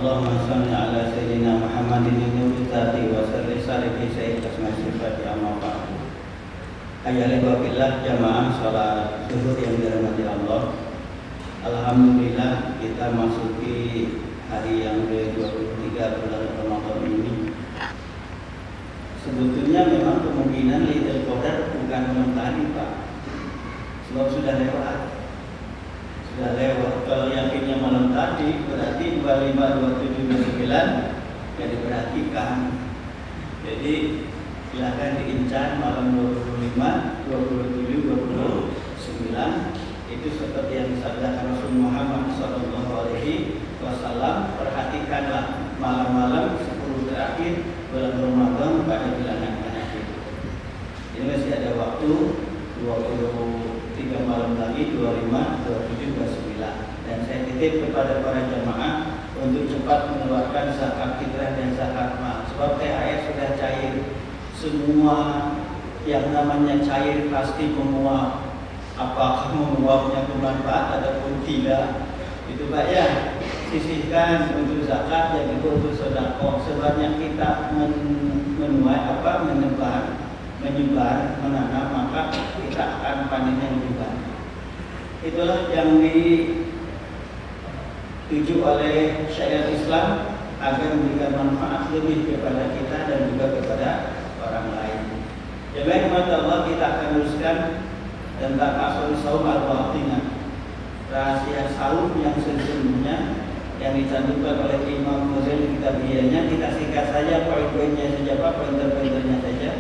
Allahumma salli ala sayyidina Muhammadin nuri dzati wa salli sarifi sayyid asma'i sifati amma ba'du. Ayyuhal jamaah salat zuhur yang dirahmati Allah. Alhamdulillah kita masuki hari yang ke-23 bulan Ramadan ini. Sebetulnya memang kemungkinan Lailatul Qadar bukan malam tadi, Pak. Sebab sudah lewat. Kalau yakinnya malam tadi berarti 25, 27, 29 ya diperhatikan. Jadi silakan diincar malam 25, 27, 29 itu seperti yang disabdakan Rasul Muhammad SAW. Perhatikanlah malam-malam 10 terakhir bulan Ramadan pada bilangan akhir. Ini masih ada waktu 23 malam lagi, 25, 27, 29. Dan saya titip kepada para jamaah untuk cepat mengeluarkan zakat fitrah dan zakat mal. Sebab THR sudah cair. Semua yang namanya cair pasti menguap. Apakah menguapnya bermanfaat ataupun tidak, itu Pak ya. Sisihkan untuk zakat, yang itu untuk sedekah. Sebanyak kita menyebar, menanam, maka kita akan panennya lebih banyak. Itulah yang dituju oleh syariat Islam agar memberikan manfaat lebih kepada kita dan juga kepada orang lain. Ya baik, Allah, kita akan teruskan tentang asal saum al-batinah, rahasia saum yang sesungguhnya yang dicantumkan oleh Imam Ghazali kitabiyahnya. Kita singkat saja poin-poinnya saja, Pak, pointer-pointernya saja.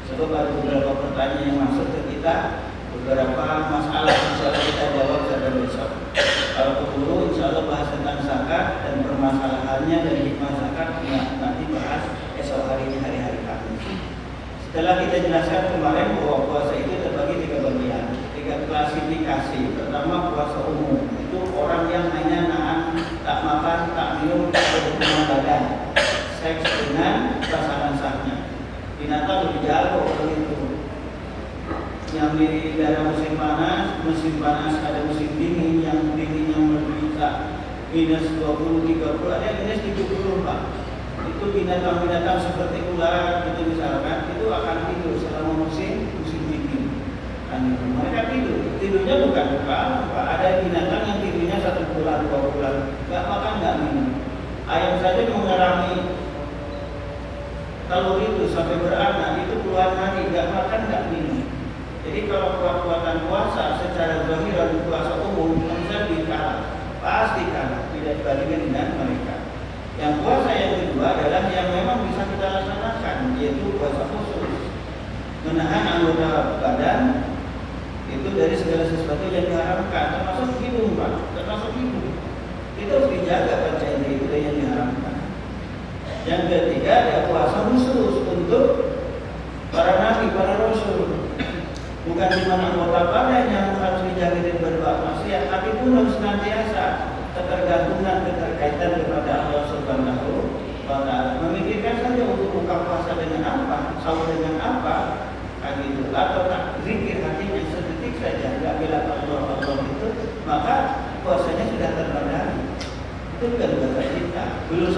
Sebab ada beberapa pertanyaan yang masuk ke kita, beberapa masalah insya Allah kita jawab pada besok. Kalau keburu insya Allah bahas tentang zakat dan permasalahannya dan hikmah zakat nanti bahas esok hari Kamis. Setelah kita jelaskan kemarin bahwa puasa itu terbagi 3 bagian, 3 klasifikasi. Pertama, puasa umum, itu orang yang hanya nahan, tak makan, tak minum, tak berhubungan badan, seks dengan pasangan sahnya. Binatang lebih jauh kalau itu. Yang di daerah musim panas ada musim dingin, yang dinginnya bisa minus 20, 30, ada yang minus 70, Pak. Itu binatang-binatang seperti ular gitu misalkan, itu akan tidur selama musim dingin. Dan mereka tidurnya bukan Pak. Ada binatang yang tidurnya 1 bulan, 2 bulan, nggak makan, nggak minum. Ayam saja mengurangi kalori itu sampai beranak itu puluhan hari, nggak makan, nggak minum. Jadi kalau kekuatan puasa secara zahir dan puasa umum bisa kalah, pasti kalah, tidak dibandingkan dengan mereka. Yang puasa yang kedua adalah yang memang bisa kita laksanakan, yaitu puasa khusus, menahan anggota badan itu dari segala sesuatu yang diharamkan, termasuk hidung, Pak, termasuk hidung. Itu harus dijaga panca indera itu yang diharamkan. Yang ketiga ada puasa khusus untuk para nabi, para rasul. Bukan cuma anggota badan yang harus dijaga dari berbuat maksiat, tapi pun harus senantiasa ketergantungan, keterkaitan kepada Allah Subhanahu wa Ta'ala. Memikirkan saja untuk buka puasa dengan apa, sahur dengan apa, gitu, atau tak zikir hatinya sedetik saja, nggak bilang Allah itu, maka puasanya sudah terkendali. Itu bukan bahasa kita, belum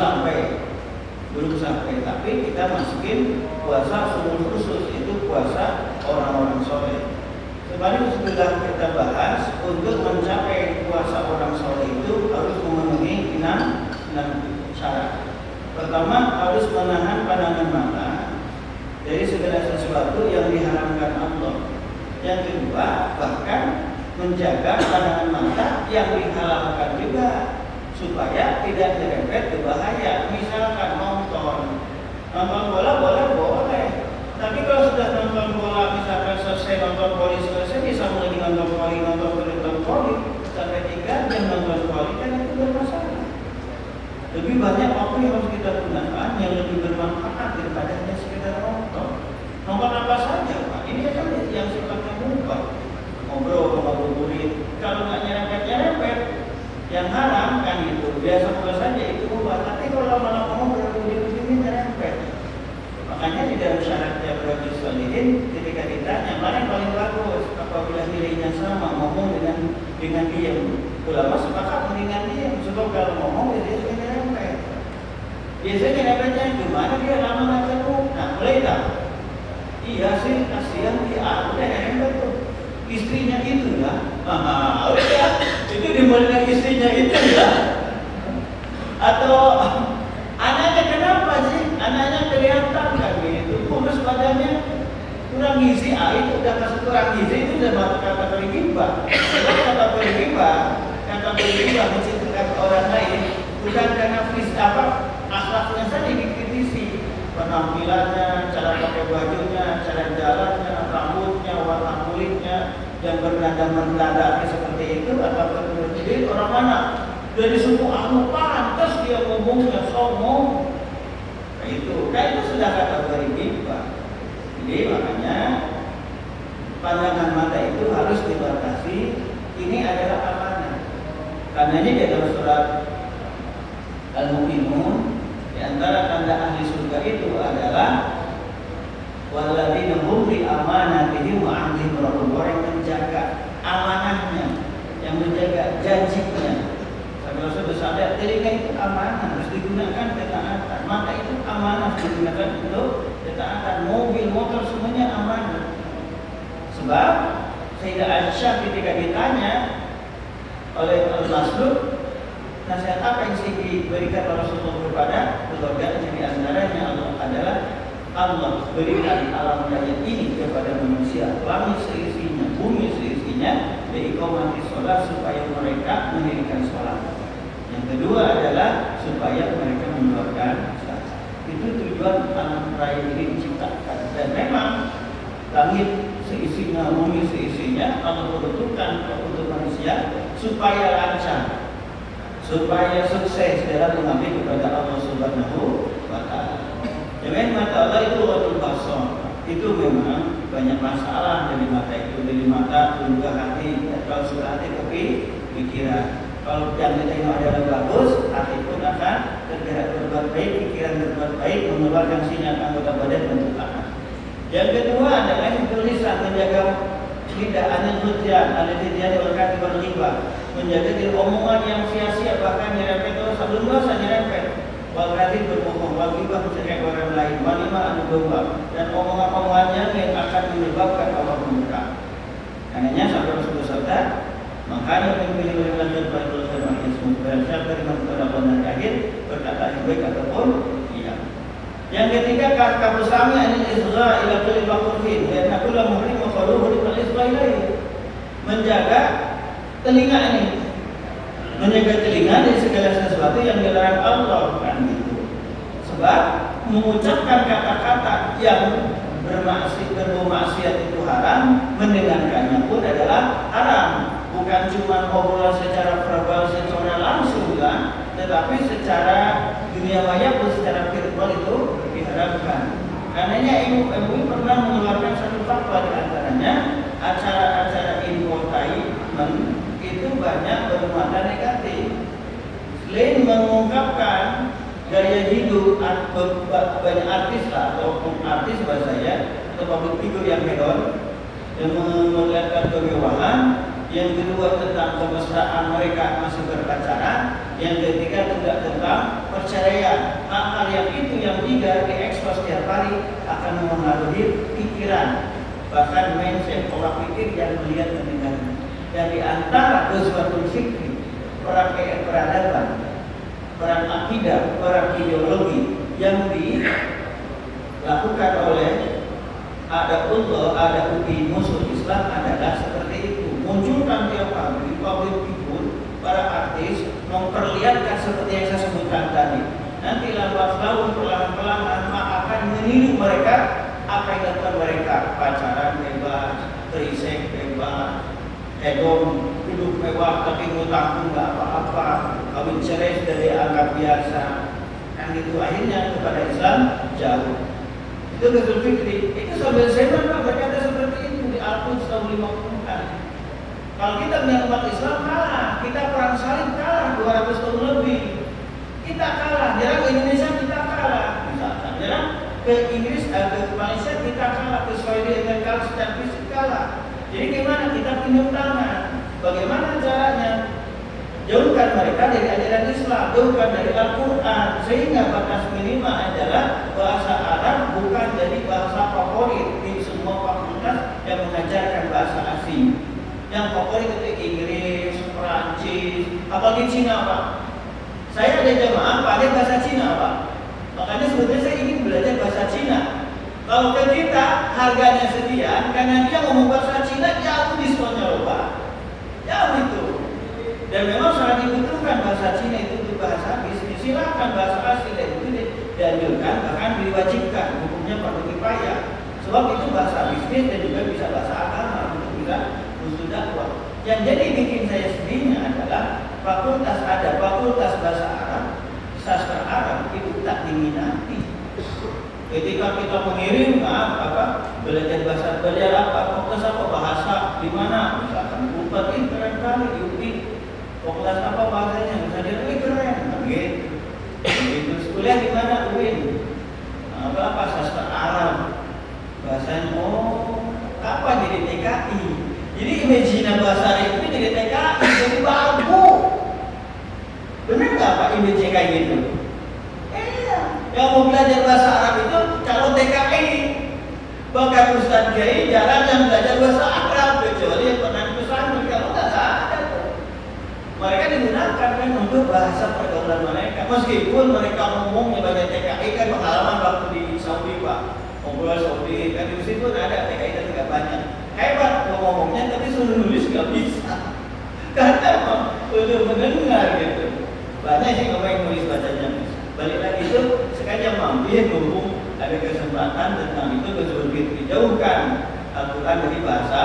sampai, tapi kita masukin puasa umum khusus, itu puasa orang-orang soleh. Sebenarnya sudah kita bahas, untuk mencapai puasa orang soleh itu harus memenuhi 6 syarat. Pertama, harus menahan pandangan mata dari segala sesuatu yang diharamkan Allah. Yang kedua, bahkan menjaga pandangan mata yang dihalalkan juga, supaya tidak terepet ke bahaya. Misalkan nonton bola boleh, tapi kalau sudah nonton bola, misalkan selesai nonton voli selesai, bisa lagi nonton voli sampai 3 jam nonton voli, kan itu bermasalah. Lebih banyak waktu yang harus kita gunakan yang lebih bermanfaat daripada hanya sekedar nonton apa saja, Pak. Ini kan yang sifatnya mubah, ngobrol gurit. Kalau nggak nyerempet yang haram kan itu biasa saja, itu mubah. Tapi kalau lama-lama bergurit-gurit nyerempet. Makanya di dalam syaratnya berarti salihin, ketika ditanya mana yang paling bagus, apabila nilainya sama, ngomong dengan diam. Ulama sepakat dengan diam, sebab kalau ngomong dia nyerempet. Biasanya katanya gimana dia lama nggak ketemu. Nah mulai tahu. Iya sih kasihan dia, udah hebat tuh. Istrinya itu ya, udah itu dimulai istrinya itu ya. Atau anaknya kenapa sih? Anaknya kelihatan kan gitu, kurus badannya, kurang gizi. Itu udah kasih kurang gizi itu udah masuk kategori gibah. Kategori gibah menceritakan orang lain bukan karena akhlaknya saja dikritisi, penampilannya, cara pakai bajunya, cara jalannya, rambutnya, warna kulitnya yang bernada seperti itu, atau kemudian orang mana dari semua pantas dia ngomongnya sombong. Nah, itu sudah kategori gibah. Jadi makanya pandangan mata itu harus dibatasi. Ini adalah amanah. Karena ini dalam surat Al-Mu'minun, di antara tanda ahli surga itu adalah walladzina hum li amanatihim wa 'ahdihim ra'un, orang yang menjaga amanahnya, yang menjaga janjinya. Sampai Rasul bersabda, telinga itu amanah, harus digunakan ketaatan. Mata itu amanah, digunakan untuk ketaatan. Mobil, motor semuanya amanah. Sebab Sayyidah Aisyah ketika ditanya oleh Al-Mas'ud, nasihat apa yang diberikan Rasulullah kepada keluarganya, di antaranya adalah Allah berikan alam raya ini kepada manusia, langit seisinya, bumi seisinya, biiqamati sholat, supaya mereka mendirikan sholat. Yang kedua adalah supaya mereka mengeluarkan zakat. Itu tujuan alam raya ini diciptakan. Dan memang langit seisinya, bumi seisinya Allah tentukan untuk manusia supaya lancar, supaya sukses dalam mengabdi kepada Allah Subhanahu wa Ta'ala. Dengan mata Allah itu wadul basar, itu memang banyak masalah dari mata itu, dari mata juga hati. Kalau sudah hati tapi pikiran, kalau yang kita tengok adalah bagus, hati pun akan tergerak berbuat baik, pikiran berbuat baik, mengeluarkan sinyal anggota badan untuk taat. Yang kedua adalah lisan, menjaga lidah, anil hujjah, al-hidyan wal kadhib wal ghibah, menjaga dari omongan yang sia-sia, bahkan nyerempet dosa, belum dosa nyerempet. Wal kadhib berbohong, wal ghibah menceraikan orang lain, walima anu domba, dan omongan-omongannya yang akan menyebabkan Allah murka. Karenanya sampai Rasulullah bersabda, makanya pemimpin yang belajar Baikul Firman Yasmud berasal dari mengatakan dan akhir berkata yang baik ataupun iya. Yang ketiga kata bersama anil isra ila kulli maqrufin, karena kullu muhrim wa qaluhu li isra ilaihi. Menjaga telinga ini, menjaga telinga dari segala sesuatu yang dilarang Allah, kan gitu. Sebab mengucapkan kata-kata yang berbau maksiat itu haram, mendengarkannya pun adalah haram. Bukan cuma obrolan secara verbal, secara langsung kan, tetapi secara dunia maya pun secara virtual itu diharapkan. Karenanya MUI pernah mengeluarkan satu fatwa, di antaranya acara-acara infotainment itu banyak bermuatan negatif. Selain mengungkapkan gaya hidup banyak artis lah, atau artis bahasanya, atau public figure yang hedon, yang memperlihatkan kemewahan. Yang kedua tentang kemesraan mereka masih berpacaran. Yang ketiga juga tentang perceraian. Hal-hal yang itu yang tidak diekspos setiap hari akan mempengaruhi pikiran, bahkan mindset pola pikir yang melihat mendengar. Dan di antara suatu fikri, peradaban, perang akidah, perang ideologi yang dilakukan oleh ada UPI musuh Islam adalah seperti itu. Munculkan tiap hari public figure, para artis memperlihatkan seperti yang saya sebutkan tadi. Nanti lambat laun perlahan-lahan akan meniru mereka apa yang dilakukan mereka. Pacaran bebas, berisek bebas, hedon, hidup mewah tapi ngutang nggak apa-apa, kawin cerai sudah dianggap biasa. Kan itu akhirnya kepada Islam jauh. Itu betul fikri. Itu sambil zaman Pak berkata seperti itu di Al-Quds tahun 50 kali. Kalau kita melihat umat Islam kalah, kita perang salib kalah 200 tahun lebih. Kita kalah, jarang ke Indonesia kita kalah. Misalkan jarang ke Inggris, ke Malaysia kita kalah, ke Sweden dan kalah secara fisik kalah. Jadi gimana kita pinjam tangan? Bagaimana caranya? Jauhkan mereka dari ajaran Islam, jauhkan dari Al-Quran, sehingga batas minimal adalah bahasa Arab bukan jadi bahasa favorit di semua fakultas yang mengajarkan bahasa asing. Yang favorit itu Inggris, Perancis, apalagi Cina, Pak. Saya ada jemaah pandai bahasa Cina, Pak. Makanya sebetulnya saya ingin belajar bahasa Cina. Kalau ke kita harganya sekian, karena dia ngomong bahasa Cina jauh diskonnya loh, Pak. Jauh itu. Dan memang sangat dibutuhkan bahasa Cina itu untuk bahasa bisnis. Silakan bahasa asing dan itu dianjurkan, bahkan diwajibkan. Hukumnya perlu kifayah. Sebab itu bahasa bisnis dan juga bisa bahasa agama untuk bisa usul dakwah. Yang jadi bikin saya sedihnya adalah fakultas bahasa Arab, sastra Arab itu tak diminati. Ketika kita mengirim belajar fakultas apa bahasa di mana, misalkan Unpad ini keren kali, UPI fakultas apa bahasanya, misalnya keren, gitu. Terus kuliah di mana, UIN, apa sastra Arab, bahasanya kapan jadi TKI. Jadi imajina bahasa Arab itu jadi TKI, jadi babu. Benar nggak Pak imajina kayak gitu? Yang mau belajar bahasa Arab itu calon TKI. Bahkan Ustadz Kiai jarang yang belajar bahasa Arab, kecuali yang pernah di pesantren. Kalau nggak ada tuh. Mereka digunakan kan untuk bahasa pergaulan mereka. Meskipun mereka ngomongnya banyak TKI kan pengalaman waktu di Saudi Pak. Ngobrol Saudi kan di situ ada TKI tapi nggak banyak. Hebat ngomongnya tapi suruh nulis nggak bisa. Karena udah mendengar gitu. Banyak sih yang nulis bacanya. Balik lagi itu sekalian mampir mumpung ada kesempatan tentang itu betul-betul dijauhkan Al-Quran dari bahasa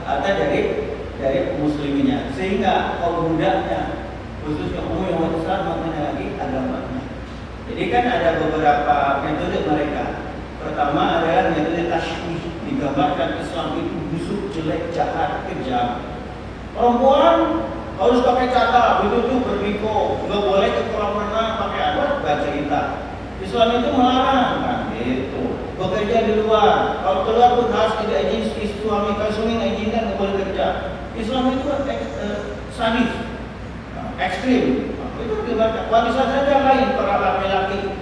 atau dari muslimnya, sehingga kaum mudanya khususnya umum yang besar mengenai lagi agamanya. Jadi kan ada beberapa metode mereka. Pertama adalah metode tasybih, digambarkan Islam itu busuk, jelek, jahat, kejam. Perempuan harus pakai cadar, begitu berbiko, nggak boleh ke kolam renang pakai baca cerita. Islam itu melarang kan, gitu. Bekerja di luar, kalau keluar pun harus tidak izin suami, kalau suami nggak izinkan nggak boleh kerja. Islam itu sadis, ekstrim. Itu dibaca. Wanita saja lain, para laki-laki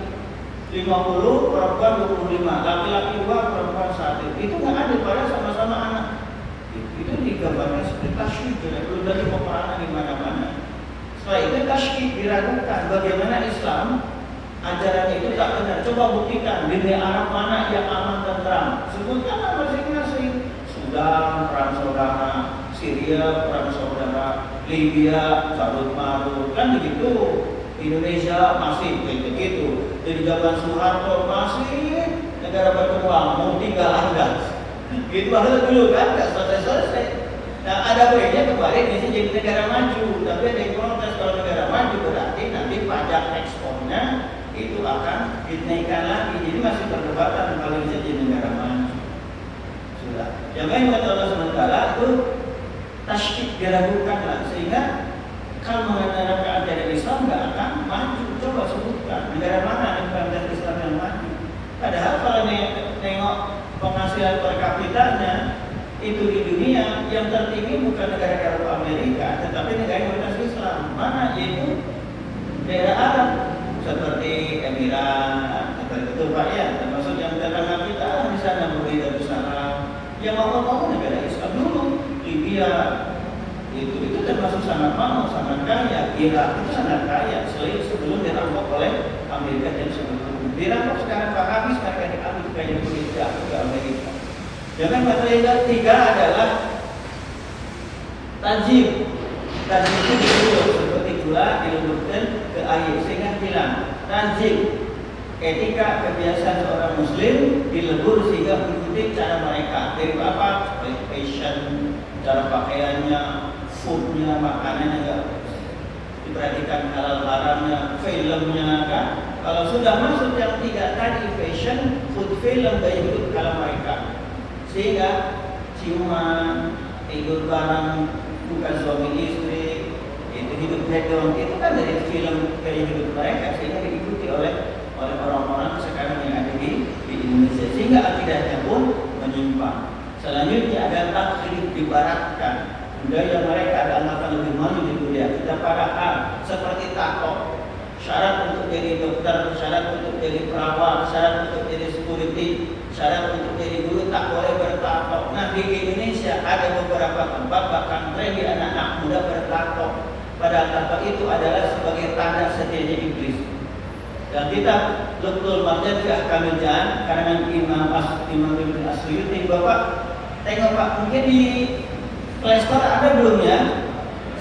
50, perempuan 25, laki-laki 2, perempuan 1. Itu nggak ada pada sama-sama anak. Itu digambarkan seperti tasyrik, belum dari peperangan di mana-mana. Setelah itu tasyrik diragukan bagaimana Islam ajaran itu tak benar. Coba buktikan di negara Arab mana yang aman tentram. Sebutkanlah masing-masing. Sudan perang saudara, Syria perang saudara, Libya sabut marut, kan begitu. Indonesia masih begitu. Dari zaman Soeharto masih negara berkembang, mau tinggal Anda. Gitu bahasa dulu kan, nggak selesai-selesai. Nah ada baiknya kemarin ini jadi negara maju, tapi ada yang protes kalau negara maju berarti nanti pajak ekspornya itu akan dinaikkan lagi. Jadi masih perdebatan kalau bisa jadi negara maju. Sudah. Yang lain kata Allah sementara itu tasyrik diragukan lah, sehingga kalau menerapkan ajaran Islam nggak akan maju. Coba sebutkan negara mana implementasi Islam yang maju. Padahal kalau nengok penghasilan per kapitanya itu di dunia yang tertinggi bukan negara Eropa Amerika, tetapi negara mayoritas Islam. Mana? Yaitu daerah Arab seperti Emirat, seperti itu Pak ya, termasuk yang tetangga kita di sana berbeda besar. Yang mau negara Islam dulu, Libya itu termasuk sangat mau, sangat kaya. Irak itu sangat kaya, sebelum dirampok oleh Amerika dan sebelum dirampok sekarang Pak habis mereka diambil kaya Indonesia ke Amerika. Jangan materi yang ketiga adalah tajim. Tajim itu dilulur seperti gula dilulurkan ke air sehingga hilang. Tajim, etika kebiasaan seorang Muslim dilebur sehingga mengikuti cara mereka. Dari apa? Fashion, cara pakaiannya, foodnya, makanannya enggak diperhatikan halal haramnya, filmnya kan. Kalau sudah masuk yang tiga tadi, fashion, food, film, gaya hidup kalau mereka, sehingga ciuman, tidur bareng, bukan suami istri, itu hidup hedon, itu kan dari film gaya hidup mereka, sehingga diikuti oleh orang-orang sekarang yang ada di Indonesia, sehingga akidahnya pun menyimpang. Selanjutnya ada taklid, dibaratkan. Budaya mereka ada anggapan lebih maju di budaya kita, kepada hal seperti tato, syarat untuk jadi dokter, syarat untuk jadi perawat, syarat untuk jadi security, syarat untuk jadi guru tak boleh bertato. Nah di Indonesia ada beberapa tempat bahkan tren di anak-anak muda bertato. Padahal tato itu adalah sebagai tanda setianya iblis. Dan kita Luqtul Marjan fi Ahkamil Jan karangan Imam Ibnu Asyuyuti. Bapak tengok Pak, mungkin di Play Store ada belum ya?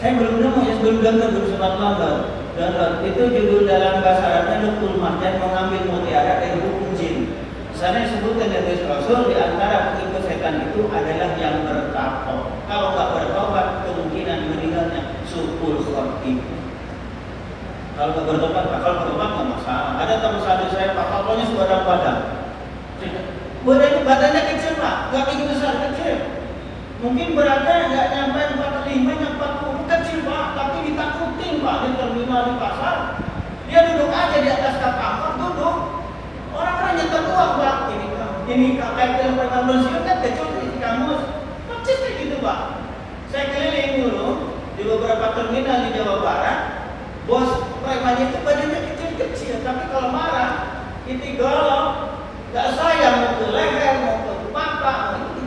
Saya belum nemu ya, belum sempat download. Itu judul dalam bahasa Arabnya Luqtul Marjan, mengambil mutiara dari hukum jin. Sana disebutkan dari Rasul di antara pengikut setan itu adalah yang bertato. Kalau nggak bertobat kemungkinan meninggalnya su'ul khotimah. Kalau nggak bertobat nggak masalah. Ada teman satu saya Pak, tatonya sebadan badan. Badannya kecil Pak, nggak begitu besar, kecil. Mungkin beratnya nggak nyampe 45, nyampe 40, kecil Pak, tapi ditakutin Pak di terminal di pasar. Dia duduk aja di atas kapal, duduk. Orang-orang nyetor uang Pak. Ini kayak dalam pertanyaan kan kecil di kamus, persis kayak gitu Pak. Saya keliling dulu di beberapa terminal di Jawa Barat. Bos premannya itu badannya kecil-kecil, tapi kalau marah itu galak, nggak sayang mau ke leher, mau ke mata, gitu.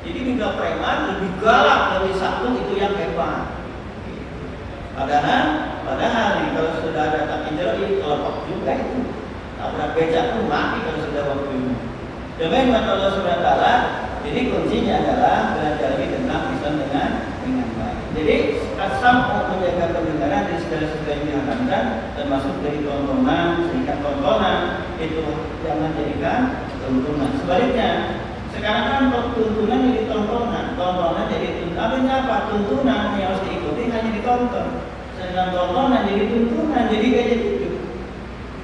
Jadi dunia preman lebih galak, lebih satu itu yang hebat. Padahal nih kalau sudah ada kaki jari, kelompok juga itu. Tabrak becak pun mati kalau sudah waktunya. Demikian Allah Subhanahu Wa Taala. Jadi kuncinya adalah belajar lagi tentang Islam dengan baik. Jadi asam menjaga pendengaran dari segala-segala yang diharamkan, termasuk dari tontonan, sehingga tontonan itu jangan jadikan tontonan. Sebaliknya, sekarang kan tuntunan jadi tontonan jadi tuntunan. Artinya apa? Tuntunan yang harus diikuti hanya ditonton. Sedangkan tontonan jadi tuntunan, jadi kayak gitu.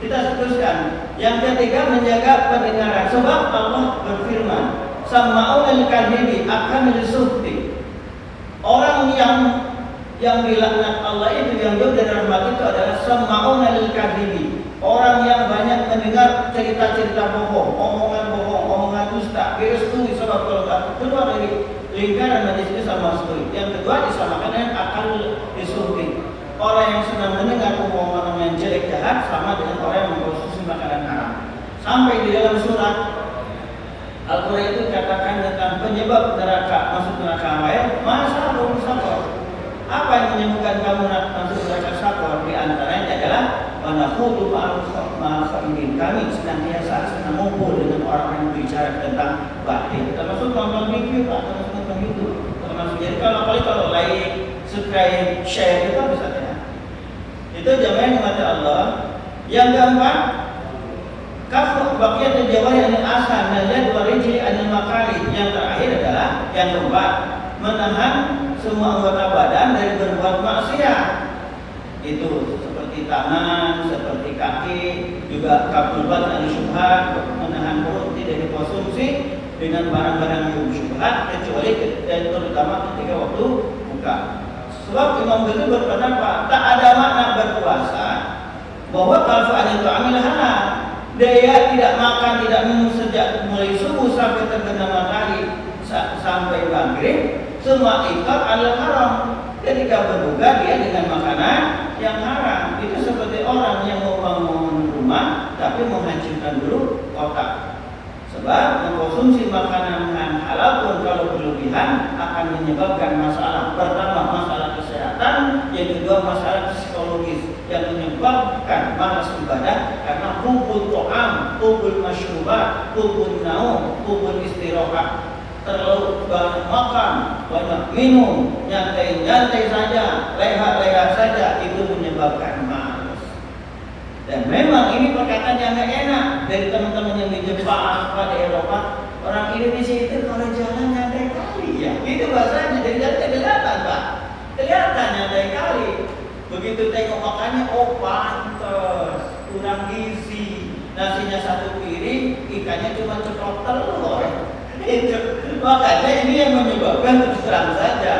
Kita teruskan. Yang ketiga menjaga pendengaran. Sebab Allah berfirman, "Sama'ul kadhibi akamil suhti." Orang yang dilaknat Allah itu, yang jauh dari rahmat itu adalah sama'ul kadhibi. Orang yang banyak mendengar cerita-cerita bohong, omongan dusta, direstui sebab kalau keluar dari lingkaran majelis sama stui. Yang kedua disamakan dengan akal disuhti. Orang yang sedang mendengar omongan yang jelek jahat sama dengan orang yang mengkonsumsi makanan haram. Sampai di dalam surat Al-Quran itu katakan tentang penyebab neraka, masuk neraka air, masa belum sabar. Apa yang menyebabkan kamu masuk neraka sabar? Di antaranya adalah wanahudu ma'al-khairin. Kami senantiasa mengumpul dengan orang yang berbicara tentang batin. Termasuk nonton video, termasuk nonton YouTube, termasuk jadi kalau like, subscribe, share itu bisa ya. Itu jamaah mata Allah. Yang keempat, kafu baqiyat al-jawari al-asal najad wa rijli al-makari. Yang terakhir adalah yang keempat, menahan semua anggota badan dari berbuat maksiat. Itu seperti tangan, seperti kaki, juga kaful badan syubhat, menahan perut tidak dikonsumsi dengan barang-barang yang syubhat kecuali dan terutama ketika waktu buka. Sebab Imam Ghazali berpendapat tak ada makna berpuasa bahwa kalau ada itu amil halal. Dia tidak makan, tidak minum sejak mulai subuh sampai terbenam matahari sampai maghrib, semua iftar adalah haram. Ketika berbuka dia dengan makanan yang haram. Itu seperti orang yang mau bangun rumah tapi menghancurkan dulu kotak. Sebab mengkonsumsi makanan yang halal pun kalau berlebihan akan menyebabkan masalah. Pertama masalah kesehatan, yang kedua masalah psikologis yang menyebabkan malas ibadah karena hubul to'am, hubul masyrubat, hubul naum, hubul istirahat. Terlalu banyak makan, banyak minum, nyantai-nyantai saja, leha-leha saja, itu menyebabkan malas. Dan memang ini perkataan yang gak enak dari teman-teman yang di Jepang, di Eropa. Orang Indonesia itu kalau jalan nyantai kali ya, itu bahasanya. Dari jalan kelihatan Pak, kelihatan nyantai kali. Begitu tengok makannya, oh pantes, kurang gizi. Nasinya satu piring, ikannya cuma ceplok telur. Itu makanya ini yang menyebabkan terus terang saja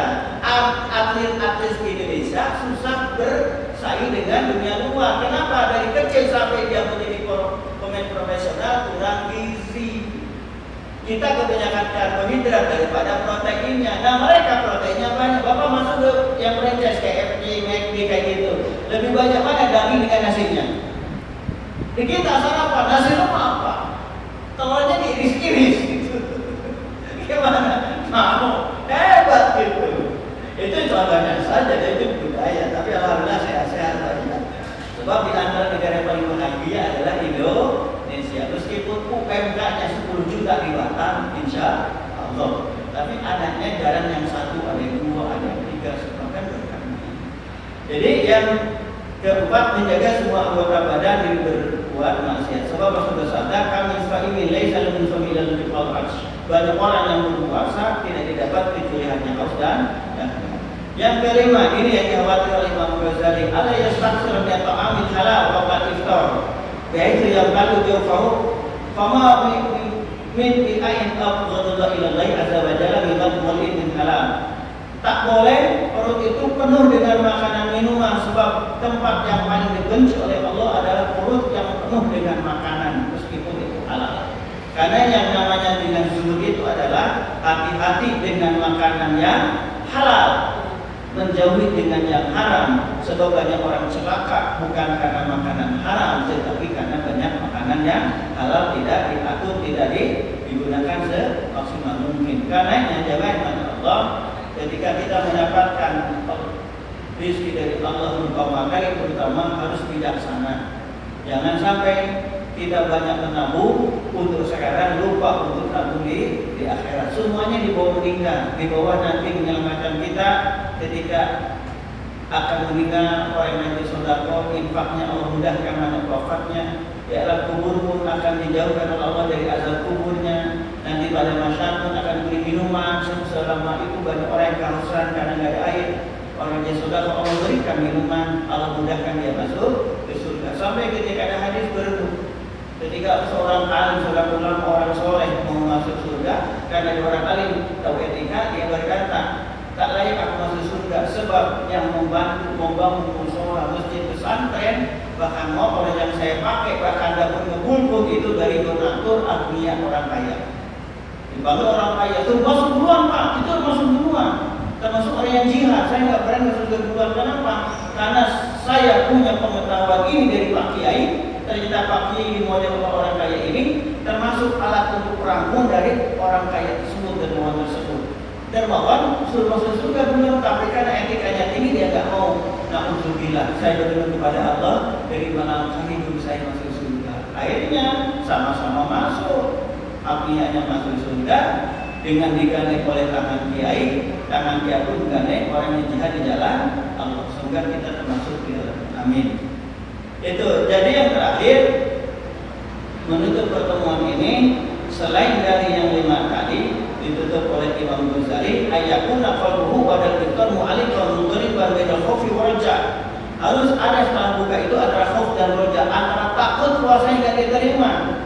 atlet-atlet Indonesia susah bersaing dengan dunia luar. Kenapa? Dari kecil sampai dia menjadi pemain profesional kurang gizi. Kita kebanyakan karbohidrat daripada proteinnya. Nah mereka proteinnya banyak. Bapak masuk ke yang franchise KFC, McD, lebih banyak mana daging dengan nasinya? Di kita sarapan nasi lemak apa? Telurnya diiris-iris gitu. Gimana? Mau? Hebat gitu. Itu contohnya saja, itu budaya. Tapi alhamdulillah sehat-sehat saja. Sebab di antara negara yang paling bahagia adalah Indonesia. Meskipun UMK-nya 10 juta di Batam, insya Allah. Tapi anaknya jarang yang satu, ada yang dua, ada yang tiga, bahkan berkami. Jadi yang keempat, menjaga semua anggota badan dari berbuat maksiat. Sebab Rasul bersabda, kami sa'imin laisa lahum samilan biqal arsh. Banyak orang yang berpuasa tidak didapat kecuali hanya haus dan yang kelima, ini yang dikhawatir oleh Imam Ghazali, ala yastaghfir min ta'amil halal wa qad iftar. Yaitu yang lalu jauh fama min bi'ain afdhalullah ila Allah azza wa jalla min halal. Tak boleh perut itu penuh dengan makanan minuman, sebab tempat yang paling dibenci oleh Allah adalah perut yang penuh dengan makanan meskipun itu halal. Karena yang namanya dengan zuhud itu adalah hati-hati dengan makanan yang halal, menjauhi dengan yang haram. Sebab banyak orang celaka bukan karena makanan haram, tetapi karena banyak makanan yang halal tidak diatur, tidak digunakan semaksimal mungkin. Karena jamaah Allah, ketika kita mendapatkan rezeki dari Allah memakai, terutama harus bijaksana. Jangan sampai kita banyak menabung untuk sekarang, lupa untuk nabung di akhirat. Semuanya di bawah meninggal, di bawah nanti menyelamatkan kita ketika akan meninggal. Orang yang bersedekah, infaknya Allah mudahkan mana wafatnya. Di alam kubur pun akan dijauhkan oleh Allah dari azab kuburnya. Nanti pada masyarakat pun akan beri minuman. Selama itu banyak orang yang kehausan karena tidak ada air. Orang yang sedekah Allah berikan minuman, Allah mudahkan dia masuk ke surga. Sampai ketika ada hadis berebut, ketika seorang alim, seorang ulama, orang soleh mau masuk surga, karena dia orang alim tahu etika, dia berkata, tak layak aku masuk surga sebab yang membantu membangun musola, masjid, pesantren, bahkan motor yang saya pakai, bahkan dapur ngebulbul itu dari donatur agnia orang kaya. Dibantu orang kaya, itu masuk duluan Pak, itu masuk duluan. Termasuk orang yang jihad, saya nggak berani masuk duluan. Kenapa? Karena saya punya pengetahuan ini dari Pak Kiai. Ternyata Pak Kiai model orang kaya ini termasuk alat untuk perang dari orang kaya tersebut, dermawan tersebut. Dermawan suruh masuk surga belum, tapi karena etikanya tinggi dia nggak mau. Na'udzubillah, saya berdoa kepada Allah, dari mana kami hidup saya masuk surga. Akhirnya sama-sama masuk, apinya masuk surga dengan digandeng oleh tangan kiai. Tangan kiai pun digandeng orang yang jihad di jalan Allah. Semoga kita termasuk di dalam. Amin. Itu. Jadi yang terakhir, menutup pertemuan ini, selain dari yang 5 tadi ditutup oleh Imam Ghazali, ayakuna qalbuhu badal iftar mu'alikan mudriban bainal khaufi wa raja. Harus ada setelah buka itu antara khauf dan raja, antara takut puasa enggak diterima,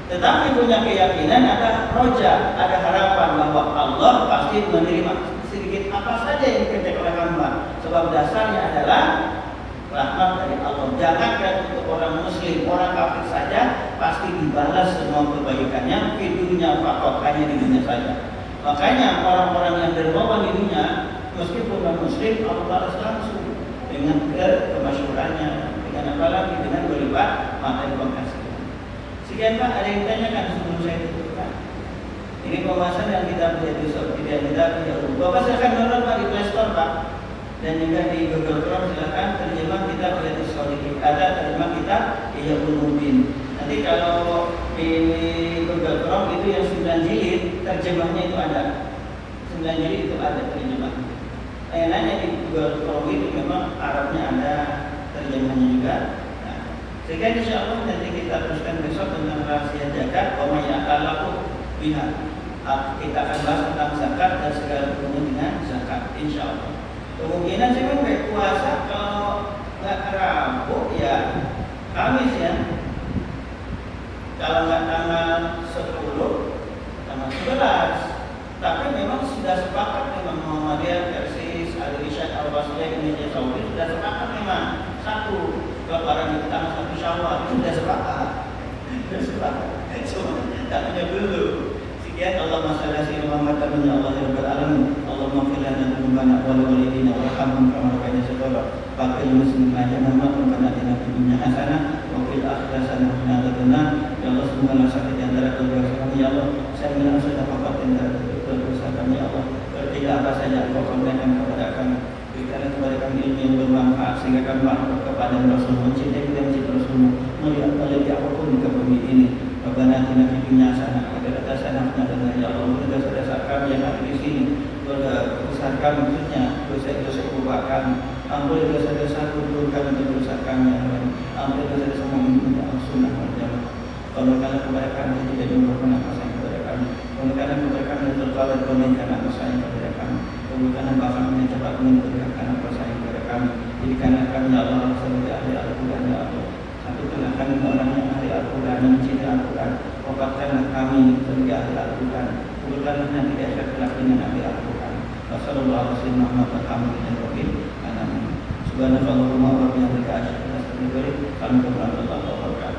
tetapi punya keyakinan ada roja, ada harapan bahwa Allah pasti menerima sedikit apa saja yang dikerjakan oleh hamba. Sebab dasarnya adalah rahmat dari Allah. Jangankan untuk orang muslim, orang kafir saja pasti dibalas semua kebaikannya di dunia, fakot hanya di dunia saja. Makanya orang-orang yang dermawan di dunia, meskipun non muslim, Allah balas langsung dengan kemasyhurannya, dengan apa lagi, dengan berlipat materi pengkasih. Sekian Pak, ada yang tanyakan sebelum saya tutupkan. Ini pembahasan yang kita punya tidak kita punya. Bapak silakan download Pak di Play Store Pak, dan juga di Google Chrome silakan terjemah kita punya Solidik. Ada terjemah kita Ihya Ulumuddin. Nanti kalau di Google Chrome itu yang 9 jilid terjemahnya itu ada. 9 jilid itu ada terjemah. Nanya di Google Chrome itu memang Arabnya ada terjemahnya juga. Sehingga insya Allah nanti kita teruskan besok tentang rahasia zakat, omaya alaku biha. Kita akan bahas tentang zakat dan segala hubungan dengan zakat, insya Allah. Kemungkinan sih memang puasa kalau nggak Rabu ya Kamis ya. Kalau nggak tanggal 10, tanggal 11. Tapi memang sudah sepakat memang Muhammadiyah, Persis, Al-Irsyad, Al-Wasliyah, Indonesia Saudi sudah sepakat memang satu. Lebaran itu tanggal 1 Syawal itu sudah sepakat. Sudah sepakat. Cuma tak punya dulu. Ya Allah masalah si Muhammad amin ya Allah ya Rabbal alamin. Allahumma fil lana dzunubana wa li walidina warhamhum kama rabbayana saghira. Faqil muslimina nama rabbana atina fid dunya hasanah wa fil akhirati hasanah wa qina adzabannar. Ya Allah segala sakit di antara kedua kami ya Allah. Saya minta sudah bapak di antara kedua kami ya Allah. Bertiga apa saja Engkau sampaikan kepada kami. Berikan kepada kami ilmu yang bermanfaat sehingga kami makhluk kepada Rasul mencintai dan mencintai Rasulmu melihat meliti apapun di bumi ini. Rabbana atina fid dunya hasanah wa fil akhirati hasanah wa qina adzabannar. Ya Allah, dosa-dosa kami yang ada di sini, dosa kami maksudnya dosa-dosa kubah kami. Ampuni dosa-dosa kubur kami dan dosa kami ya Allah. Ampuni dosa-dosa mu'min dan sunnah wal jamaah. Tolongkanlah kepada kami tidak diumurkan apa sayang kepada kami. Tolongkanlah kepada kami terkawal pemerintahan apa sayang kepada kami. Tolongkanlah bahkan yang cepat menentukan apa sayang kepada kami. Jadikanlah kami ya Allah sebagai ahli Al-Quran ya Allah. Satukanlah kami orang yang ahli Al-Quran dan mencintai Al-Quran. Wafatkanlah kami sebagai ahli Al-Quran. Kuburkanlah nanti di akhirat kelak dengan ahli Al-Quran. Wassalamualaikum warahmatullahi wabarakatuh. Subhanallahumma wa bihamdika asyhadu an la ilaha illa anta astaghfiruka wa atubu ilaik.